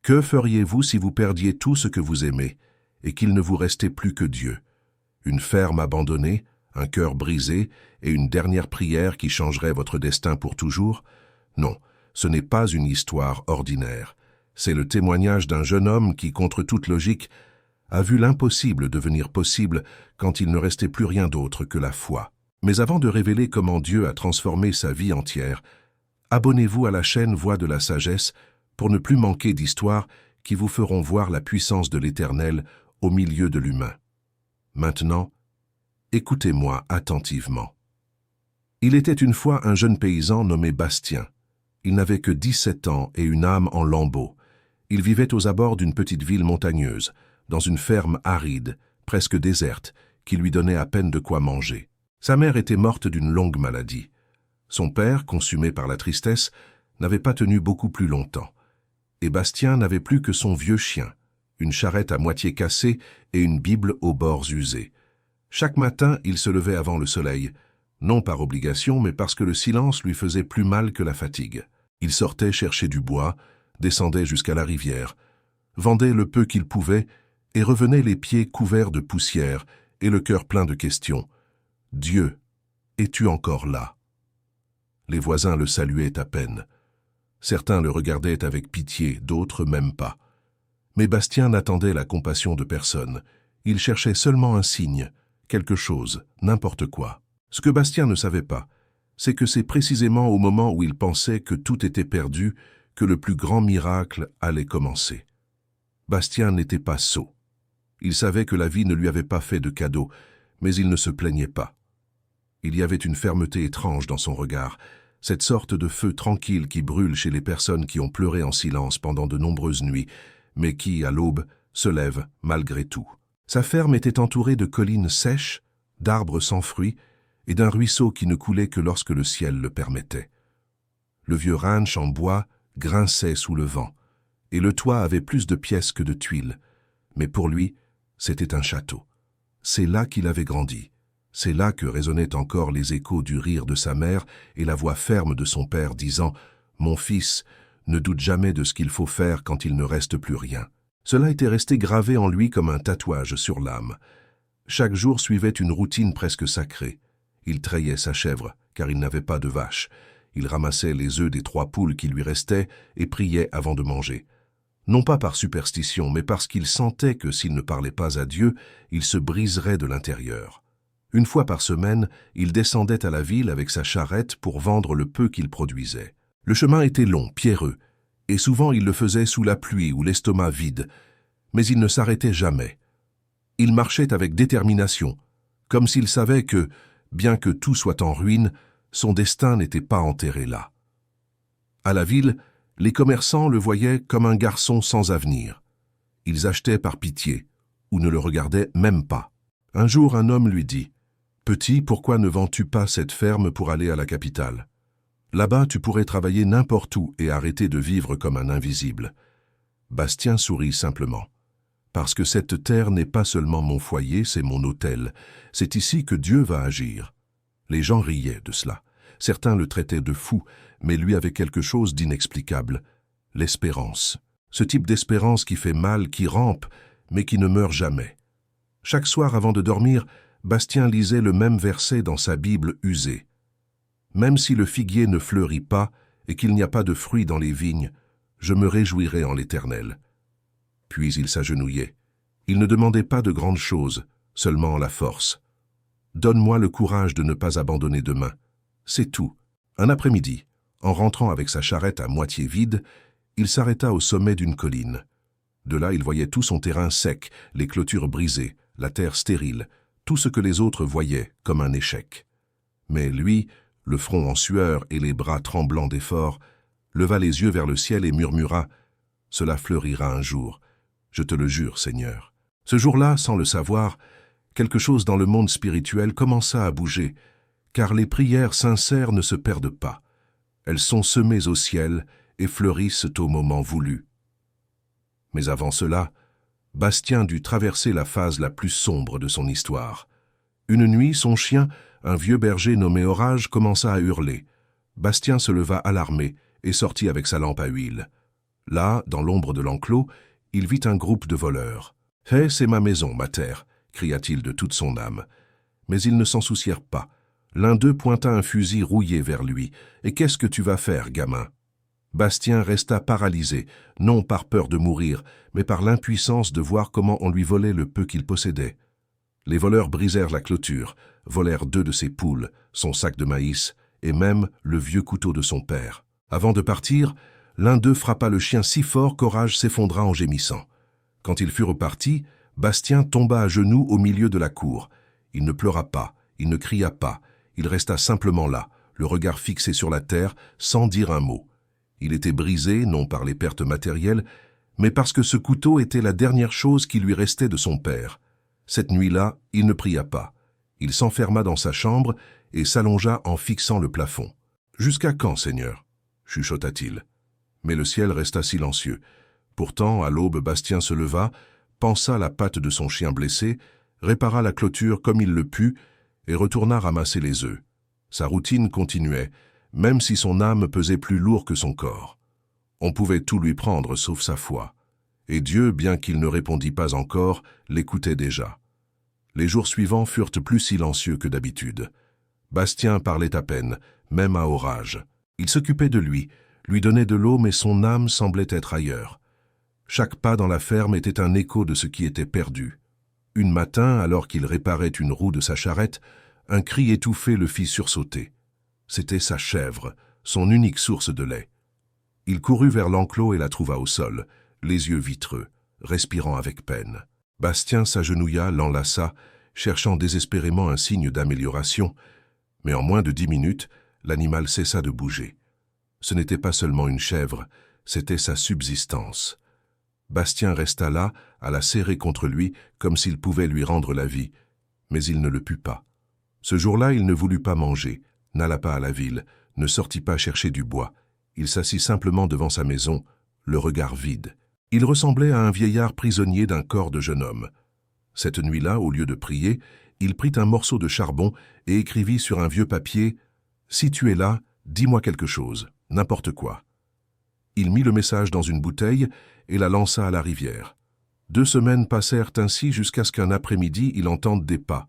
Que feriez-vous si vous perdiez tout ce que vous aimez et qu'il ne vous restait plus que Dieu? Une ferme abandonnée, un cœur brisé et une dernière prière qui changerait votre destin pour toujours? Non, ce n'est pas une histoire ordinaire. C'est le témoignage d'un jeune homme qui, contre toute logique, a vu l'impossible devenir possible quand il ne restait plus rien d'autre que la foi. Mais avant de révéler comment Dieu a transformé sa vie entière, abonnez-vous à la chaîne Voix de la Sagesse pour ne plus manquer d'histoires qui vous feront voir la puissance de l'Éternel au milieu de l'humain. Maintenant, écoutez-moi attentivement. Il était une fois un jeune paysan nommé Bastien. Il n'avait que 17 ans et une âme en lambeaux. Il vivait aux abords d'une petite ville montagneuse, dans une ferme aride, presque déserte, qui lui donnait à peine de quoi manger. Sa mère était morte d'une longue maladie. Son père, consumé par la tristesse, n'avait pas tenu beaucoup plus longtemps. Et Bastien n'avait plus que son vieux chien, une charrette à moitié cassée et une Bible aux bords usés. Chaque matin, il se levait avant le soleil, non par obligation, mais parce que le silence lui faisait plus mal que la fatigue. Il sortait chercher du bois, descendait jusqu'à la rivière, vendait le peu qu'il pouvait et revenait les pieds couverts de poussière et le cœur plein de questions. « Dieu, es-tu encore là ?» Les voisins le saluaient à peine. Certains le regardaient avec pitié, d'autres même pas. Mais Bastien n'attendait la compassion de personne. Il cherchait seulement un signe, quelque chose, n'importe quoi. Ce que Bastien ne savait pas, c'est que c'est précisément au moment où il pensait que tout était perdu que le plus grand miracle allait commencer. Bastien n'était pas sot. Il savait que la vie ne lui avait pas fait de cadeau, mais il ne se plaignait pas. Il y avait une fermeté étrange dans son regard, cette sorte de feu tranquille qui brûle chez les personnes qui ont pleuré en silence pendant de nombreuses nuits, mais qui, à l'aube, se lèvent malgré tout. Sa ferme était entourée de collines sèches, d'arbres sans fruits et d'un ruisseau qui ne coulait que lorsque le ciel le permettait. Le vieux ranch en bois grinçait sous le vent, et le toit avait plus de pièces que de tuiles. Mais pour lui, c'était un château. C'est là qu'il avait grandi. C'est là que résonnaient encore les échos du rire de sa mère et la voix ferme de son père disant « Mon fils, ne doute jamais de ce qu'il faut faire quand il ne reste plus rien. » Cela était resté gravé en lui comme un tatouage sur l'âme. Chaque jour suivait une routine presque sacrée. Il trayait sa chèvre, car il n'avait pas de vache. Il ramassait les œufs des 3 poules qui lui restaient et priait avant de manger. Non pas par superstition, mais parce qu'il sentait que s'il ne parlait pas à Dieu, il se briserait de l'intérieur. Une fois par semaine, il descendait à la ville avec sa charrette pour vendre le peu qu'il produisait. Le chemin était long, pierreux, et souvent il le faisait sous la pluie ou l'estomac vide, mais il ne s'arrêtait jamais. Il marchait avec détermination, comme s'il savait que, bien que tout soit en ruine, son destin n'était pas enterré là. À la ville, les commerçants le voyaient comme un garçon sans avenir. Ils achetaient par pitié, ou ne le regardaient même pas. Un jour, un homme lui dit « Petit, pourquoi ne vends-tu pas cette ferme pour aller à la capitale? Là-bas, tu pourrais travailler n'importe où et arrêter de vivre comme un invisible. » Bastien sourit simplement. « Parce que cette terre n'est pas seulement mon foyer, c'est mon autel. C'est ici que Dieu va agir. » Les gens riaient de cela. Certains le traitaient de fou, mais lui avait quelque chose d'inexplicable. L'espérance. Ce type d'espérance qui fait mal, qui rampe, mais qui ne meurt jamais. Chaque soir avant de dormir, Bastien lisait le même verset dans sa Bible usée. « Même si le figuier ne fleurit pas et qu'il n'y a pas de fruits dans les vignes, je me réjouirai en l'Éternel. » Puis il s'agenouillait. Il ne demandait pas de grandes choses, seulement la force. « Donne-moi le courage de ne pas abandonner demain. » C'est tout. Un après-midi, en rentrant avec sa charrette à moitié vide, il s'arrêta au sommet d'une colline. De là, il voyait tout son terrain sec, les clôtures brisées, la terre stérile, tout ce que les autres voyaient comme un échec. Mais lui, le front en sueur et les bras tremblants d'effort, leva les yeux vers le ciel et murmura « Cela fleurira un jour. Je te le jure, Seigneur. » Ce jour-là, sans le savoir, quelque chose dans le monde spirituel commença à bouger, car les prières sincères ne se perdent pas. Elles sont semées au ciel et fleurissent au moment voulu. Mais avant cela, Bastien dut traverser la phase la plus sombre de son histoire. Une nuit, son chien, un vieux berger nommé Orage, commença à hurler. Bastien se leva alarmé et sortit avec sa lampe à huile. Là, dans l'ombre de l'enclos, il vit un groupe de voleurs. « Hé, c'est ma maison, ma terre !» cria-t-il de toute son âme. Mais ils ne s'en soucièrent pas. L'un d'eux pointa un fusil rouillé vers lui. « Et qu'est-ce que tu vas faire, gamin ?» Bastien resta paralysé, non par peur de mourir, mais par l'impuissance de voir comment on lui volait le peu qu'il possédait. Les voleurs brisèrent la clôture, volèrent 2 de ses poules, son sac de maïs, et même le vieux couteau de son père. Avant de partir, l'un d'eux frappa le chien si fort qu'Orage s'effondra en gémissant. Quand ils furent repartis, Bastien tomba à genoux au milieu de la cour. Il ne pleura pas, il ne cria pas, il resta simplement là, le regard fixé sur la terre, sans dire un mot. Il était brisé, non par les pertes matérielles, mais parce que ce couteau était la dernière chose qui lui restait de son père. Cette nuit-là, il ne pria pas. Il s'enferma dans sa chambre et s'allongea en fixant le plafond. « Jusqu'à quand, Seigneur ?» chuchota-t-il. Mais le ciel resta silencieux. Pourtant, à l'aube, Bastien se leva, pansa la patte de son chien blessé, répara la clôture comme il le put et retourna ramasser les œufs. Sa routine continuait, même si son âme pesait plus lourd que son corps. On pouvait tout lui prendre sauf sa foi. Et Dieu, bien qu'il ne répondît pas encore, l'écoutait déjà. Les jours suivants furent plus silencieux que d'habitude. Bastien parlait à peine, même à Orage. Il s'occupait de lui donnait de l'eau, mais son âme semblait être ailleurs. Chaque pas dans la ferme était un écho de ce qui était perdu. Un matin, alors qu'il réparait une roue de sa charrette, un cri étouffé le fit sursauter. C'était sa chèvre, son unique source de lait. Il courut vers l'enclos et la trouva au sol, les yeux vitreux, respirant avec peine. Bastien s'agenouilla, l'enlaça, cherchant désespérément un signe d'amélioration, mais en moins de 10 minutes, l'animal cessa de bouger. Ce n'était pas seulement une chèvre, c'était sa subsistance. Bastien resta là, à la serrer contre lui, comme s'il pouvait lui rendre la vie, mais il ne le put pas. Ce jour-là, il ne voulut pas manger, n'alla pas à la ville, ne sortit pas chercher du bois. Il s'assit simplement devant sa maison, le regard vide. Il ressemblait à un vieillard prisonnier d'un corps de jeune homme. Cette nuit-là, au lieu de prier, il prit un morceau de charbon et écrivit sur un vieux papier « Si tu es là, dis-moi quelque chose, n'importe quoi ». Il mit le message dans une bouteille et la lança à la rivière. 2 semaines passèrent ainsi jusqu'à ce qu'un après-midi il entende des pas.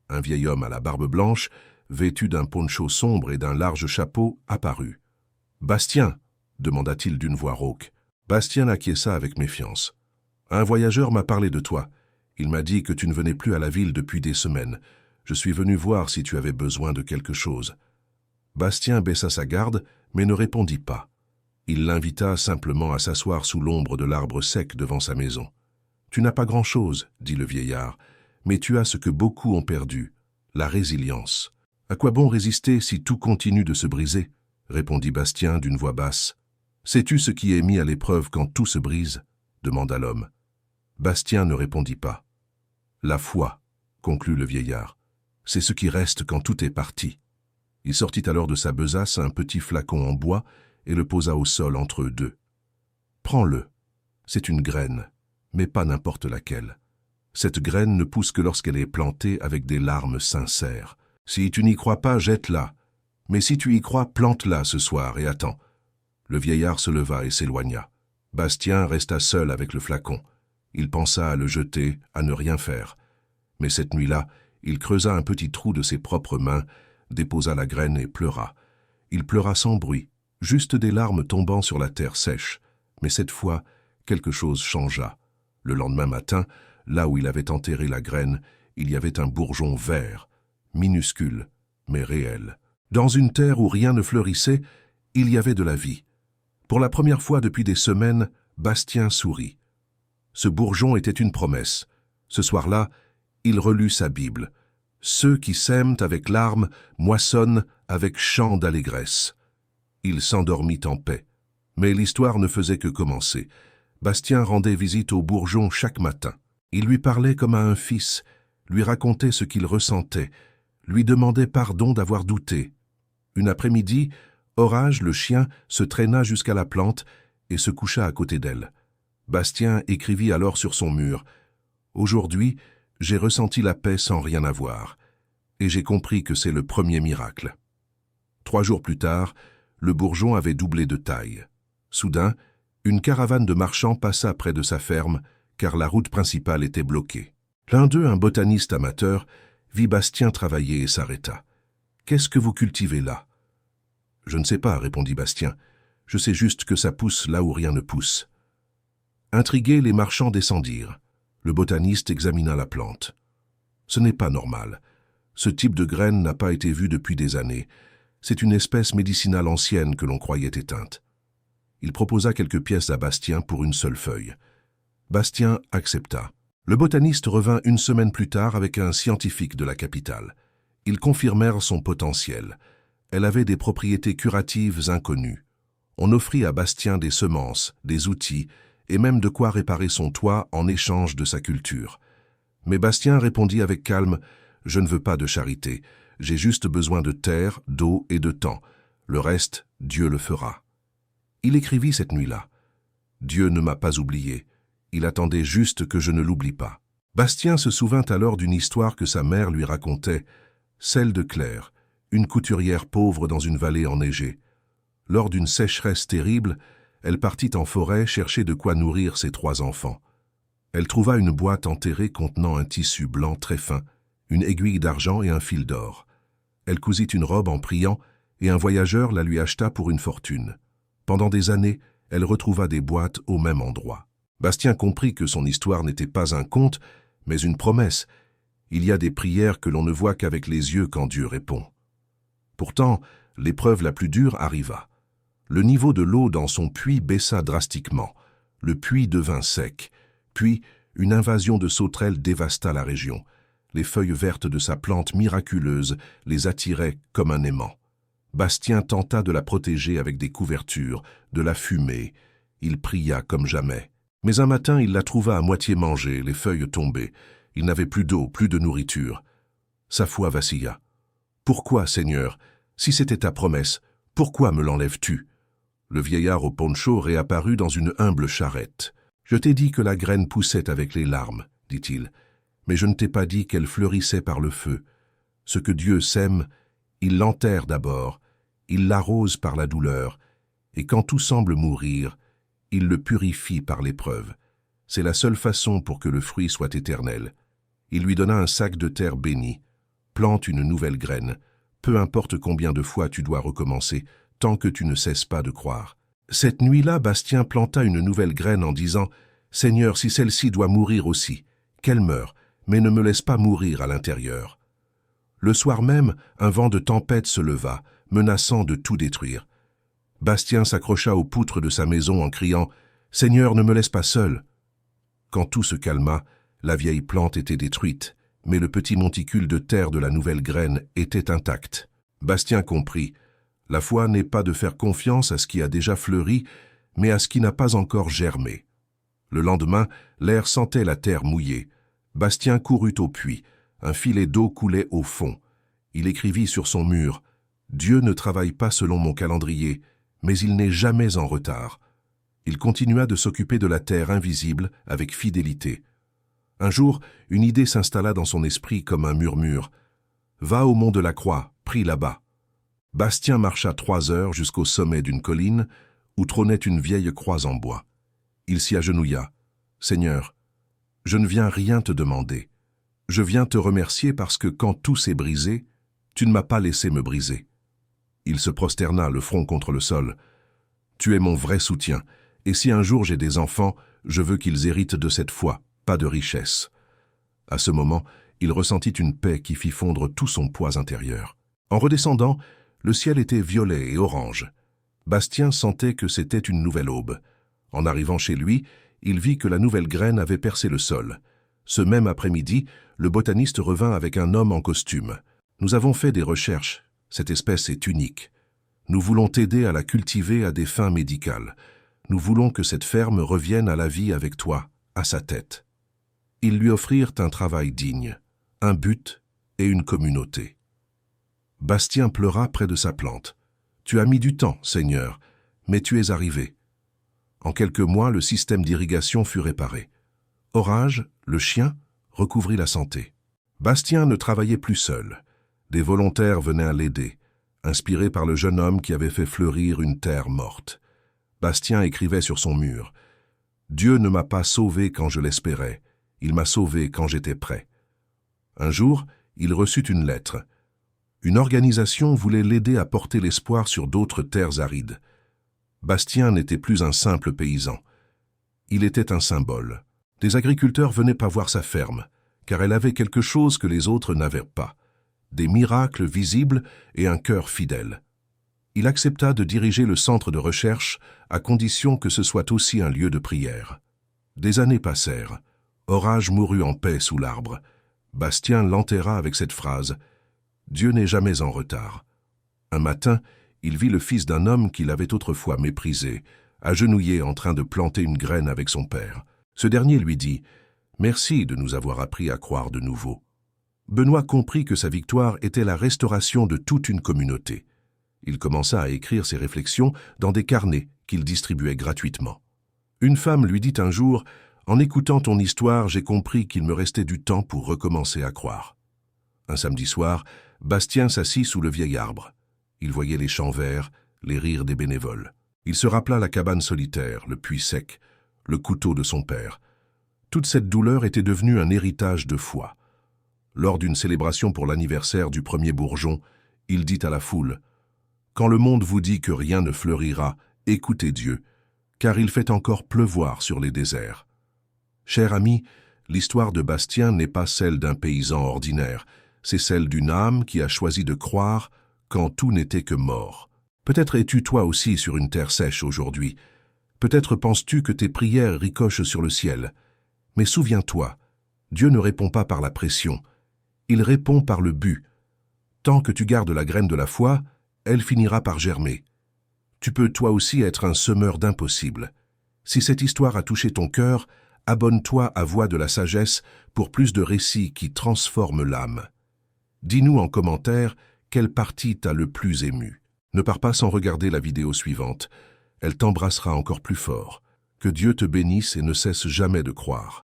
Un vieil homme à la barbe blanche, vêtu d'un poncho sombre et d'un large chapeau, apparut. « Bastien » demanda-t-il d'une voix rauque. Bastien acquiesça avec méfiance. « Un voyageur m'a parlé de toi. Il m'a dit que tu ne venais plus à la ville depuis des semaines. Je suis venu voir si tu avais besoin de quelque chose. » Bastien baissa sa garde, mais ne répondit pas. Il l'invita simplement à s'asseoir sous l'ombre de l'arbre sec devant sa maison. « Tu n'as pas grand-chose, » dit le vieillard, « mais tu as ce que beaucoup ont perdu, la résilience. »« À quoi bon résister si tout continue de se briser ?» répondit Bastien d'une voix basse. « Sais-tu ce qui est mis à l'épreuve quand tout se brise ?» demanda l'homme. Bastien ne répondit pas. « La foi, » conclut le vieillard, « c'est ce qui reste quand tout est parti. » Il sortit alors de sa besace un petit flacon en bois et le posa au sol entre eux deux. « Prends-le. C'est une graine, mais pas n'importe laquelle. Cette graine ne pousse que lorsqu'elle est plantée avec des larmes sincères. Si tu n'y crois pas, jette-la. Mais si tu y crois, plante-la ce soir et attends. » Le vieillard se leva et s'éloigna. Bastien resta seul avec le flacon. Il pensa à le jeter, à ne rien faire. Mais cette nuit-là, il creusa un petit trou de ses propres mains, déposa la graine et pleura. Il pleura sans bruit, juste des larmes tombant sur la terre sèche. Mais cette fois, quelque chose changea. Le lendemain matin, là où il avait enterré la graine, il y avait un bourgeon vert, minuscule, mais réel. Dans une terre où rien ne fleurissait, il y avait de la vie. Pour la première fois depuis des semaines, Bastien sourit. Ce bourgeon était une promesse. Ce soir-là, il relut sa Bible. Ceux qui sèment avec larmes moissonnent avec chant d'allégresse. Il s'endormit en paix. Mais l'histoire ne faisait que commencer. Bastien rendait visite au bourgeon chaque matin. Il lui parlait comme à un fils, lui racontait ce qu'il ressentait, lui demandait pardon d'avoir douté. Une après-midi, Orage, le chien, se traîna jusqu'à la plante et se coucha à côté d'elle. Bastien écrivit alors sur son mur « Aujourd'hui, j'ai ressenti la paix sans rien avoir, et j'ai compris que c'est le premier miracle. » 3 jours plus tard, le bourgeon avait doublé de taille. Soudain, Une caravane de marchands passa près de sa ferme, car la route principale était bloquée. L'un d'eux, un botaniste amateur, vit Bastien travailler et s'arrêta. « Qu'est-ce que vous cultivez là ?»« Je ne sais pas, répondit Bastien. Je sais juste que ça pousse là où rien ne pousse. » Intrigués, les marchands descendirent. Le botaniste examina la plante. « Ce n'est pas normal. Ce type de graine n'a pas été vu depuis des années. C'est une espèce médicinale ancienne que l'on croyait éteinte. » Il proposa quelques pièces à Bastien pour une seule feuille. Bastien accepta. Le botaniste revint une semaine plus tard avec un scientifique de la capitale. Ils confirmèrent son potentiel. Elle avait des propriétés curatives inconnues. On offrit à Bastien des semences, des outils et même de quoi réparer son toit en échange de sa culture. Mais Bastien répondit avec calme « Je ne veux pas de charité. J'ai juste besoin de terre, d'eau et de temps. Le reste, Dieu le fera. » Il écrivit cette nuit-là. « Dieu ne m'a pas oublié. Il attendait juste que je ne l'oublie pas. » Bastien se souvint alors d'une histoire que sa mère lui racontait, celle de Claire, une couturière pauvre dans une vallée enneigée. Lors d'une sécheresse terrible, elle partit en forêt chercher de quoi nourrir ses 3 enfants. Elle trouva une boîte enterrée contenant un tissu blanc très fin, une aiguille d'argent et un fil d'or. Elle cousit une robe en priant et un voyageur la lui acheta pour une fortune. Pendant des années, elle retrouva des boîtes au même endroit. Bastien comprit que son histoire n'était pas un conte, mais une promesse. Il y a des prières que l'on ne voit qu'avec les yeux quand Dieu répond. Pourtant, l'épreuve la plus dure arriva. Le niveau de l'eau dans son puits baissa drastiquement. Le puits devint sec. Puis, une invasion de sauterelles dévasta la région. Les feuilles vertes de sa plante miraculeuse les attiraient comme un aimant. Bastien tenta de la protéger avec des couvertures, de la fumée. Il pria comme jamais. Mais un matin, il la trouva à moitié mangée, les feuilles tombées. Il n'avait plus d'eau, plus de nourriture. Sa foi vacilla. « Pourquoi, Seigneur? Si c'était ta promesse, pourquoi me l'enlèves-tu » Le vieillard au poncho réapparut dans une humble charrette. « Je t'ai dit que la graine poussait avec les larmes, dit-il, mais je ne t'ai pas dit qu'elle fleurissait par le feu. Ce que Dieu sème, il l'enterre d'abord, il l'arrose par la douleur, et quand tout semble mourir, il le purifie par l'épreuve. C'est la seule façon pour que le fruit soit éternel. » Il lui donna un sac de terre bénie. « Plante une nouvelle graine. Peu importe combien de fois tu dois recommencer, tant que tu ne cesses pas de croire. » Cette nuit-là, Bastien planta une nouvelle graine en disant « Seigneur, si celle-ci doit mourir aussi, qu'elle meure, mais ne me laisse pas mourir à l'intérieur. » Le soir même, un vent de tempête se leva, menaçant de tout détruire. Bastien s'accrocha aux poutres de sa maison en criant « Seigneur, ne me laisse pas seul !» Quand tout se calma, la vieille plante était détruite, mais le petit monticule de terre de la nouvelle graine était intact. Bastien comprit. La foi n'est pas de faire confiance à ce qui a déjà fleuri, mais à ce qui n'a pas encore germé. Le lendemain, l'air sentait la terre mouillée. Bastien courut au puits. Un filet d'eau coulait au fond. Il écrivit sur son mur « Dieu ne travaille pas selon mon calendrier, mais il n'est jamais en retard. » Il continua de s'occuper de la terre invisible avec fidélité. Un jour, une idée s'installa dans son esprit comme un murmure. « Va au mont de la Croix, prie là-bas. » Bastien marcha 3 heures jusqu'au sommet d'une colline où trônait une vieille croix en bois. Il s'y agenouilla. « Seigneur, je ne viens rien te demander. Je viens te remercier parce que quand tout s'est brisé, tu ne m'as pas laissé me briser. » Il se prosterna, le front contre le sol. « Tu es mon vrai soutien, et si un jour j'ai des enfants, je veux qu'ils héritent de cette foi, pas de richesse. » À ce moment, il ressentit une paix qui fit fondre tout son poids intérieur. En redescendant, le ciel était violet et orange. Bastien sentait que c'était une nouvelle aube. En arrivant chez lui, il vit que la nouvelle graine avait percé le sol. Ce même après-midi, le botaniste revint avec un homme en costume. « Nous avons fait des recherches. Cette espèce est unique. Nous voulons t'aider à la cultiver à des fins médicales. Nous voulons que cette ferme revienne à la vie avec toi, à sa tête. » Ils lui offrirent un travail digne, un but et une communauté. Bastien pleura près de sa plante. « Tu as mis du temps, Seigneur, mais tu es arrivé. » En quelques mois, le système d'irrigation fut réparé. Orage, le chien, recouvrit la santé. Bastien ne travaillait plus seul. Des volontaires venaient à l'aider, inspirés par le jeune homme qui avait fait fleurir une terre morte. Bastien écrivait sur son mur. « Dieu ne m'a pas sauvé quand je l'espérais, il m'a sauvé quand j'étais prêt. » Un jour, il reçut une lettre. Une organisation voulait l'aider à porter l'espoir sur d'autres terres arides. Bastien n'était plus un simple paysan. Il était un symbole. Des agriculteurs venaient pas voir sa ferme, car elle avait quelque chose que les autres n'avaient pas. Des miracles visibles et un cœur fidèle. Il accepta de diriger le centre de recherche à condition que ce soit aussi un lieu de prière. Des années passèrent. Orage mourut en paix sous l'arbre. Bastien l'enterra avec cette phrase « Dieu n'est jamais en retard ». Un matin, il vit le fils d'un homme qu'il avait autrefois méprisé, agenouillé en train de planter une graine avec son père. Ce dernier lui dit « Merci de nous avoir appris à croire de nouveau ». Benoît comprit que sa victoire était la restauration de toute une communauté. Il commença à écrire ses réflexions dans des carnets qu'il distribuait gratuitement. Une femme lui dit un jour « En écoutant ton histoire, j'ai compris qu'il me restait du temps pour recommencer à croire. » Un samedi soir, Bastien s'assit sous le vieil arbre. Il voyait les champs verts, les rires des bénévoles. Il se rappela la cabane solitaire, le puits sec, le couteau de son père. Toute cette douleur était devenue un héritage de foi. Lors d'une célébration pour l'anniversaire du premier bourgeon, il dit à la foule « Quand le monde vous dit que rien ne fleurira, écoutez Dieu, car il fait encore pleuvoir sur les déserts. » Cher ami, l'histoire de Bastien n'est pas celle d'un paysan ordinaire, c'est celle d'une âme qui a choisi de croire quand tout n'était que mort. Peut-être es-tu toi aussi sur une terre sèche aujourd'hui. Peut-être penses-tu que tes prières ricochent sur le ciel. Mais souviens-toi, Dieu ne répond pas par la pression. Il répond par le but. Tant que tu gardes la graine de la foi, elle finira par germer. Tu peux toi aussi être un semeur d'impossible. Si cette histoire a touché ton cœur, abonne-toi à Voix de la Sagesse pour plus de récits qui transforment l'âme. Dis-nous en commentaire quelle partie t'a le plus ému. Ne pars pas sans regarder la vidéo suivante. Elle t'embrassera encore plus fort. Que Dieu te bénisse et ne cesse jamais de croire.